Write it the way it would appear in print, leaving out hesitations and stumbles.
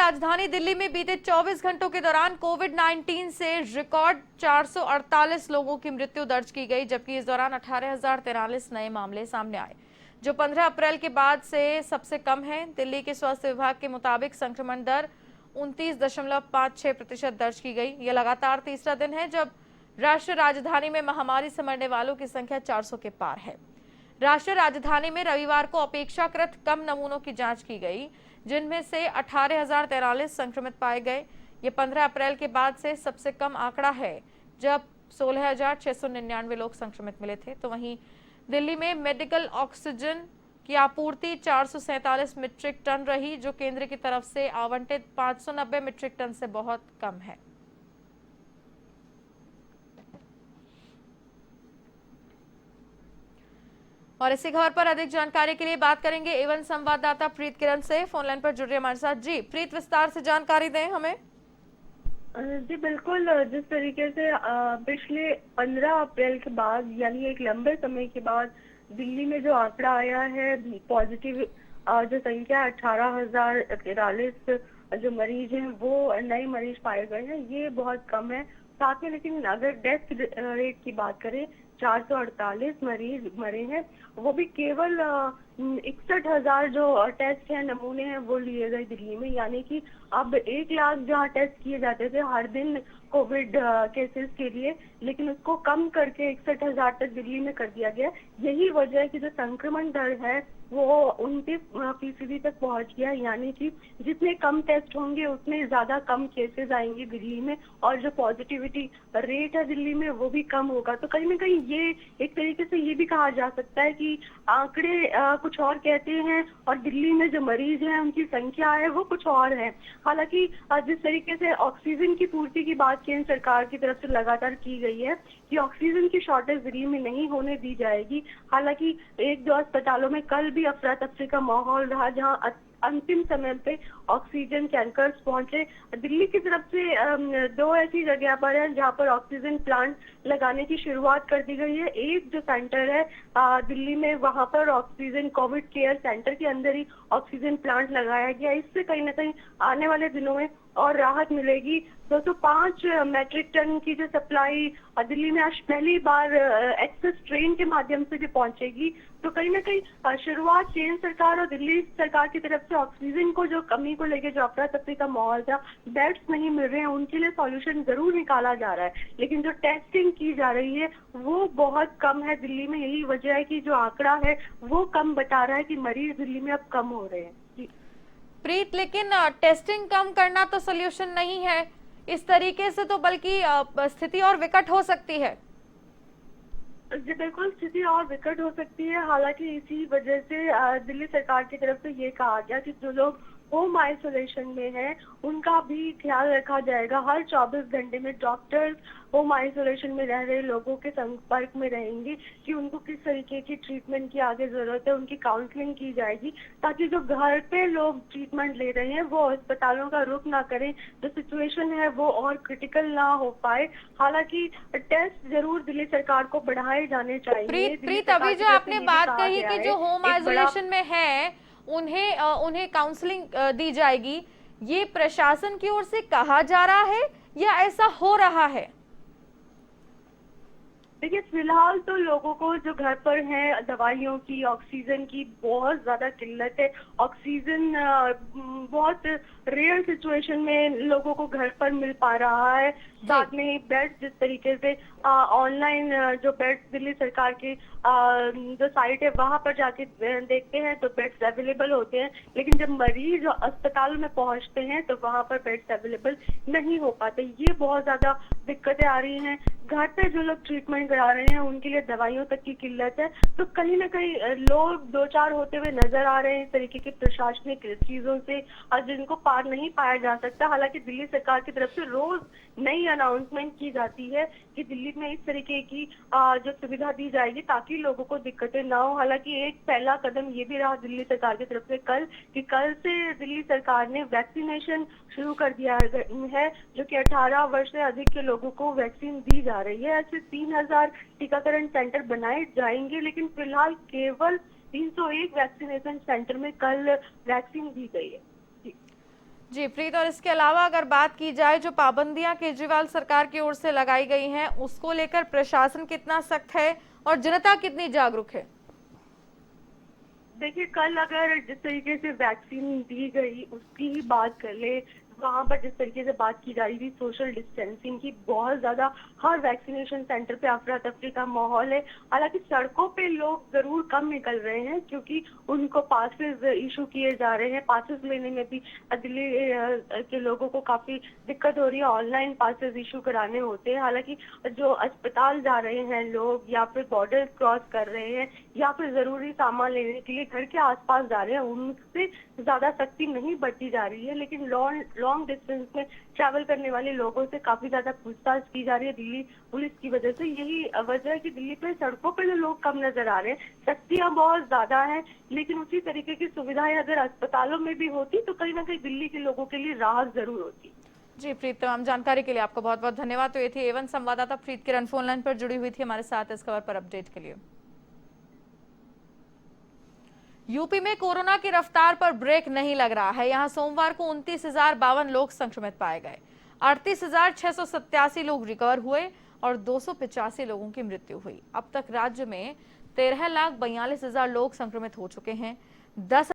राजधानी दिल्ली में बीते 24 घंटों के दौरान कोविड-19 से रिकॉर्ड 448 लोगों की मृत्यु दर्ज की गई, जबकि इस दौरान 18,043 नए मामले सामने आए, जो 15 अप्रैल के बाद से सबसे कम है। दिल्ली के स्वास्थ्य विभाग के मुताबिक संक्रमण दर 29.56% दर्ज की गई। यह लगातार तीसरा दिन है जब राष्ट्रीय राजधानी में महामारी से मरने वालों की संख्या 400 के पार है। राष्ट्रीय राजधानी में रविवार को अपेक्षाकृत कम नमूनों की जांच की गई, जिनमें से 18,043 संक्रमित पाए गए। ये 15 अप्रैल के बाद से सबसे कम आंकड़ा है, जब 16,699 लोग संक्रमित मिले थे। तो वहीं दिल्ली में मेडिकल ऑक्सीजन की आपूर्ति 447 मीट्रिक टन रही, जो केंद्र की तरफ से आवंटित 590 मीट्रिक टन से बहुत कम है। और इसी खबर पर अधिक जानकारी के लिए बात करेंगे एवन संवाददाता प्रीत किरण से। फोन लाइन पर जुड़ रहे हमारे साथ। जी प्रीत, विस्तार से जानकारी दें हमें। जी बिल्कुल, जिस तरीके से पिछले 15 अप्रैल के बाद यानी एक लंबे समय के बाद दिल्ली में जो आंकड़ा आया है पॉजिटिव, जो संख्या 18,043 जो मरीज हैं वो नए मरीज पाए गए हैं, ये बहुत कम है। साथ में लेकिन अगर डेथ रेट की बात करें, 448 मरीज मरे हैं, वो भी केवल 61,000 जो टेस्ट हैं, नमूने हैं, वो लिए गए दिल्ली में। यानी कि अब 1 लाख जहाँ टेस्ट किए जाते थे हर दिन कोविड केसेस के लिए, लेकिन उसको कम करके 61,000 तक दिल्ली में कर दिया गया। यही वजह है कि जो संक्रमण दर है वो 29% तक पहुंच गया। यानी कि जितने कम टेस्ट होंगे उतने ज्यादा कम केसेस आएंगे दिल्ली में, और जो पॉजिटिविटी रेट है दिल्ली में वो भी कम होगा। तो कहीं ना कहीं ये एक तरीके से ये भी कहा जा सकता है कि आंकड़े कुछ और कहते हैं और दिल्ली में जो मरीज हैं उनकी संख्या है वो कुछ और है। हालांकि जिस तरीके से ऑक्सीजन की पूर्ति की बात केंद्र सरकार की तरफ से लगातार की गई है कि ऑक्सीजन की शॉर्टेज दिल्ली में नहीं होने दी जाएगी। हालांकि 1-2 अस्पतालों में कल भी अफरा तफरी का माहौल रहा, जहां अंतिम समय पे ऑक्सीजन टैंकर्स पहुंचे। दिल्ली की तरफ से 2 ऐसी जगह पर है जहां पर ऑक्सीजन प्लांट लगाने की शुरुआत कर दी गई है। एक जो सेंटर है दिल्ली में, वहां पर ऑक्सीजन कोविड केयर सेंटर के अंदर ही ऑक्सीजन प्लांट लगाया गया। इससे कहीं ना कहीं आने वाले दिनों में और राहत मिलेगी। 205 मैट्रिक टन की जो सप्लाई दिल्ली में आज पहली बार एक्सप्रेस ट्रेन के माध्यम से भी पहुंचेगी। तो कहीं ना कहीं शुरुआत केंद्र सरकार और दिल्ली सरकार की तरफ से ऑक्सीजन को जो कमी को लेकर जो अफरा तफरी का माहौल था, बेड्स नहीं मिल रहे हैं, उनके लिए सॉल्यूशन जरूर निकाला जा रहा है, लेकिन जो टेस्टिंग की जा रही है वो बहुत कम है दिल्ली में। यही वजह है कि जो आंकड़ा है वो कम बता रहा है कि मरीज दिल्ली में अब कम हो रहे हैं। प्रीत, लेकिन टेस्टिंग कम करना तो सोल्यूशन नहीं है। इस तरीके से तो बल्कि स्थिति और विकट हो सकती है। जी बिल्कुल, स्थिति और विकट हो सकती है। हालांकि इसी वजह से दिल्ली सरकार की तरफ से ये कहा गया कि जो लोग होम आइसोलेशन में हैं उनका भी ख्याल रखा जाएगा। हर 24 घंटे में डॉक्टर्स होम आइसोलेशन में रह रहे लोगों के संपर्क में रहेंगे कि उनको किस तरीके की ट्रीटमेंट की आगे जरूरत है, उनकी काउंसलिंग की जाएगी, ताकि जो घर पे लोग ट्रीटमेंट ले रहे हैं वो अस्पतालों का रुख ना करें, जो सिचुएशन है वो और क्रिटिकल ना हो पाए। हालांकि टेस्ट जरूर दिल्ली सरकार को बढ़ाए जाने चाहिए। प्रीत, अभी जो आपने बात कही कि जो होम आइसोलेशन में है उन्हें काउंसलिंग दी जाएगी, ये प्रशासन की ओर से कहा जा रहा है या ऐसा हो रहा है? देखिए, फिलहाल तो लोगों को जो घर पर हैं दवाइयों की, ऑक्सीजन की बहुत ज्यादा किल्लत है। ऑक्सीजन बहुत रेयर सिचुएशन में लोगों को घर पर मिल पा रहा है। साथ में ही बेड, जिस तरीके से ऑनलाइन जो बेड दिल्ली सरकार की जो साइट है वहां पर जाके देखते हैं तो बेड्स अवेलेबल होते हैं, लेकिन जब मरीज अस्पताल में पहुंचते हैं तो वहां पर बेड्स अवेलेबल नहीं हो पाते। ये बहुत ज्यादा दिक्कतें आ रही हैं। घर पे जो लोग ट्रीटमेंट करा रहे हैं उनके लिए दवाइयों तक की किल्लत है। तो कहीं ना कहीं लोग 2-4 होते हुए नजर आ रहे हैं इस तरीके की प्रशासनिक चीजों से, जिनको पार नहीं पाया जा सकता। हालांकि दिल्ली सरकार की तरफ से रोज नई अनाउंसमेंट की जाती है कि दिल्ली में इस तरीके की जो सुविधा दी जाएगी ताकि लोगों को दिक्कतें ना हो। हालांकि एक पहला कदम ये भी रहा दिल्ली सरकार की तरफ से कल से दिल्ली सरकार ने वैक्सीनेशन शुरू कर दिया है, जो कि 18 वर्ष से अधिक के लोगों को वैक्सीन दी जा रही है। ऐसे 3,000 टीकाकरण सेंटर बनाए जाएंगे, लेकिन फिलहाल केवल 301 वैक्सीनेशन सेंटर में कल वैक्सीन दी गई है। जी प्रीत, और इसके अलावा अगर बात की जाए जो पाबंदियां केजरीवाल सरकार की ओर से लगाई गई हैं उसको लेकर प्रशासन कितना सख्त है और जनता कितनी जागरूक है? देखिए, कल अगर जिस तरीके से वैक्सीन दी गई उसकी ही बात कर ले, वहां पर जिस तरीके से बात की जा रही थी सोशल डिस्टेंसिंग की, बहुत ज्यादा हर वैक्सीनेशन सेंटर पे अफरा तफरी का माहौल है। हालांकि सड़कों पे लोग जरूर कम निकल रहे हैं क्योंकि उनको पासेस इशू किए जा रहे हैं। पासेस लेने में भी दिल्ली के लोगों को काफी दिक्कत हो रही है, ऑनलाइन पासेस इशू कराने होते हैं। हालांकि जो अस्पताल जा रहे हैं लोग या फिर बॉर्डर क्रॉस कर रहे हैं या फिर जरूरी सामान लेने के लिए घर के आसपास जा रहे हैं, उनसे ज्यादा सख्ती नहीं बरती जा रही है। लेकिन लॉन्ग डिस्टेंस में ट्रैवल करने वाले लोगों से काफी ज्यादा पूछताछ की जा रही है दिल्ली पुलिस की वजह से। यही वजह है कि दिल्ली पे सड़कों पे जो लोग कम नजर आ रहे हैं। सख्तियां बहुत ज्यादा हैं, लेकिन उसी तरीके की सुविधाएं अगर अस्पतालों में भी होती तो कहीं ना कहीं दिल्ली के लोगों के लिए राहत जरूर होती। जी प्रीत, तमाम जानकारी के लिए आपको बहुत बहुत धन्यवाद। तो ये थी A1 संवाददाता प्रीत किरण फोन लाइन पर जुड़ी हुई थी हमारे साथ इस खबर पर अपडेट के लिए। यूपी में कोरोना की रफ्तार पर ब्रेक नहीं लग रहा है। यहां सोमवार को 29,052 लोग संक्रमित पाए गए, 38,687 लोग रिकवर हुए और 285 लोगों की मृत्यु हुई। अब तक राज्य में 13,42,000 लोग संक्रमित हो चुके हैं। 10